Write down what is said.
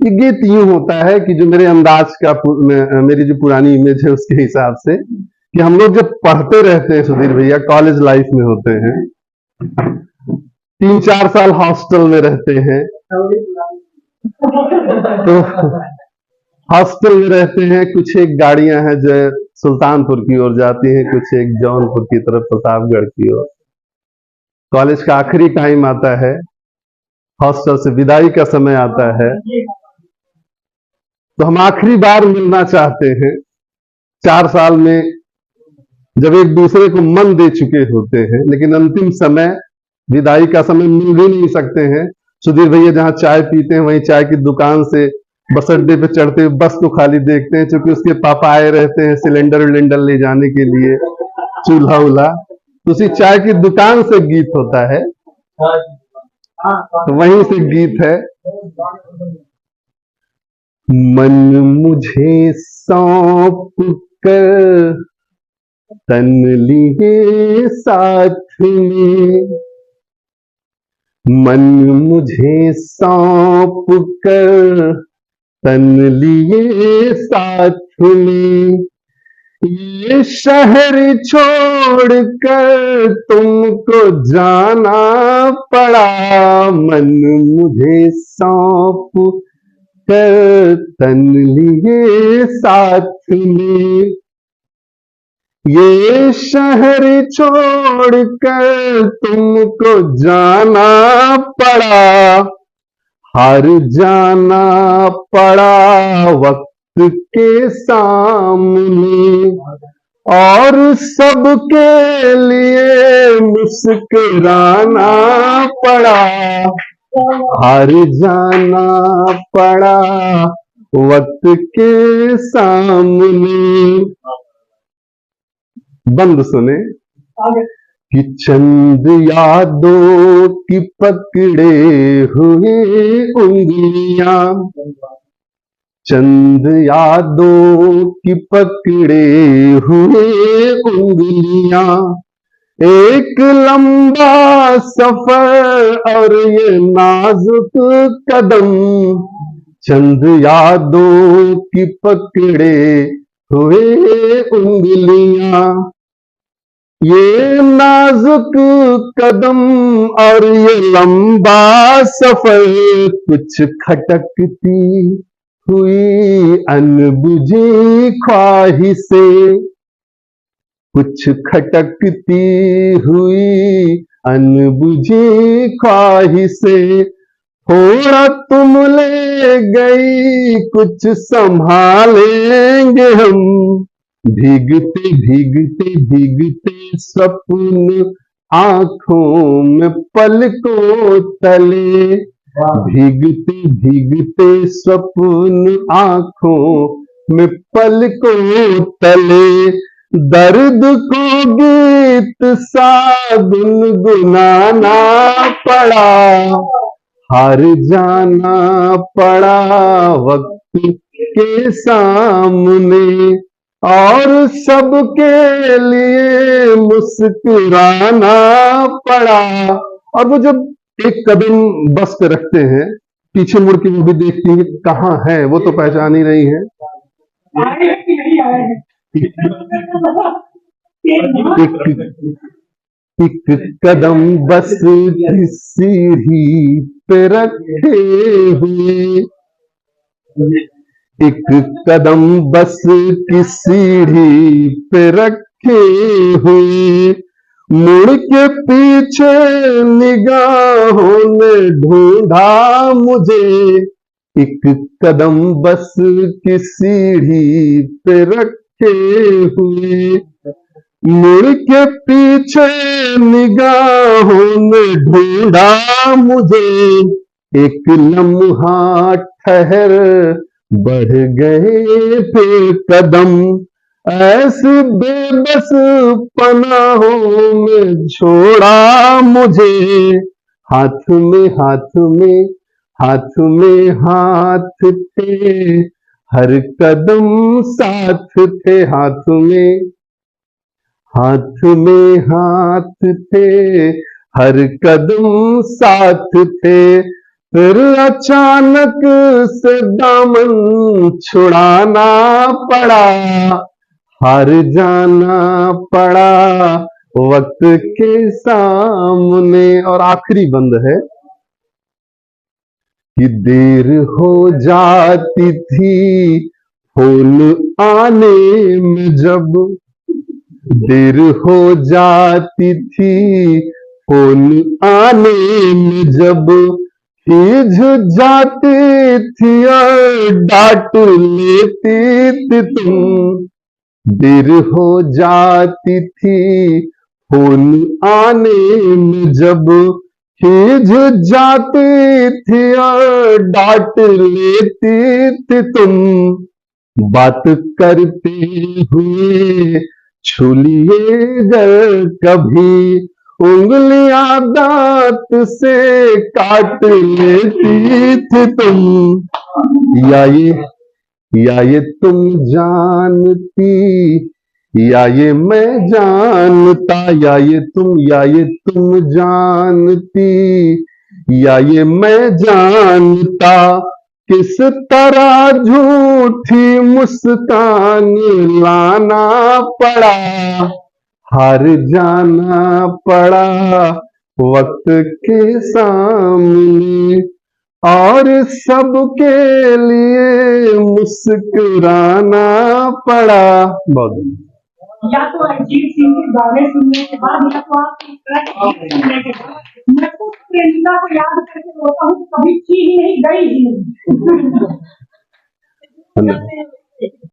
ये गीत यूं होता है कि जो मेरे अंदाज का मेरी जो पुरानी इमेज है उसके हिसाब से, कि हम लोग जब पढ़ते रहते हैं सुधीर भैया, कॉलेज लाइफ में होते हैं, 3-4 साल हॉस्टल में रहते हैं, तो हॉस्टल में रहते हैं, कुछ एक गाड़ियां हैं जो सुल्तानपुर की ओर जाती हैं, कुछ एक जौनपुर की तरफ, प्रतापगढ़ की ओर। कॉलेज का आखिरी टाइम आता है, हॉस्टल से विदाई का समय आता है, तो हम आखिरी बार मिलना चाहते हैं। 4 साल में जब एक दूसरे को मन दे चुके होते हैं, लेकिन अंतिम समय, विदाई का समय मिल भी नहीं सकते हैं। सुधीर भैया जहां चाय पीते हैं, वहीं चाय की दुकान से बस अड्डे पे चढ़ते हुए बस को खाली देखते हैं, क्योंकि उसके पापा आए रहते हैं सिलेंडर विलेंडर ले जाने के लिए, चूल्हा उल्हा, तो उसी चाय की दुकान से गीत होता है, तो वहीं से गीत है। मन मुझे सौंप कर तन लिए साथ में, मन मुझे सौंप कर तन लिए साथ में, ये शहर छोड़कर तुमको जाना पड़ा, मन मुझे सौंप कर तन लिए साथ में, ये शहर छोड़कर तुमको जाना पड़ा, हार जाना पड़ा वक्त के सामने, और सबके लिए मुस्कुराना पड़ा, हार जाना पड़ा वक्त के सामने। बंद सुने कि चंद यादों की पकड़े हुए उंगलियां, चंद यादों की पकड़े हुए उंगलियां, एक लंबा सफर और ये नाजुक कदम, चंद यादों की पकड़े हुए उंगलियां, ये नाजुक कदम और ये लंबा सफर, कुछ खटकती हुई अनबुझी ख्वाहिशें, कुछ खटकती हुई अनबुझी ख्वाहिशें, थोड़ा तुम ले गई कुछ संभालेंगे हम, भीगते भीगते भीगते स्वप्न आंखों में पलकों तले, भीगते भीगते स्वप्न आंखों में पलकों तले, दर्द को गीत सा गुनगुनाना पड़ा, हार जाना पड़ा वक्त के सामने, और सबके लिए मुस्कुराना पड़ा। और वो जब एक कदम बस पे रखते हैं, पीछे मुड़ के वो भी देखती है कहाँ है, वो तो पहचान ही रही है, एक कदम बस की सीढ़ी पे रखे हुए, एक कदम बस की सीढ़ी पे रखे हुए, मुड़ के पीछे निगाहों ने ढूंढा मुझे, एक कदम बस की सीढ़ी पे रखे हुए, मुड़ के पीछे निगाहों ने ढूंढा मुझे, एक लम्हा ठहर बढ़ गए फिर कदम, ऐसे बेबस पनाहों में छोड़ा मुझे, हाथ में हाथ में हाथ में हाथ थे, हर कदम साथ थे, हाथ में हाथ में हाथ थे, हर कदम साथ थे, फिर अचानक से दामन छुड़ाना पड़ा, हार जाना पड़ा वक्त के सामने। और आखिरी बंद है कि देर हो जाती थी फोन आने में जब, देर हो जाती थी फोन आने में जब, खींच जाती थी और डांट लेती थी तुम। देर हो जाती थी फोन आने में जब, खींच जाती थी और डांट लेती थी तुम। बात करते हुए छू लिए गर कभी, उंगलियां दांत से काट लेती थी तुम। या ये तुम जानती, या ये मैं जानता, या ये तुम जानती, या ये मैं जानता, किस तरह झूठी मुस्कान लाना पड़ा, हार जाना पड़ा वक्त के सामने, और सबके लिए मुस्कुराना पड़ा। बहुत या तो अरिजीत सिंह के गाने सुनने के बाद, या तो आपकी गीत सुनने के बाद मैं तो प्रेमिका को याद करके रोता हूँ, कभी की ही नहीं, गई ही नहीं। धन्यवाद।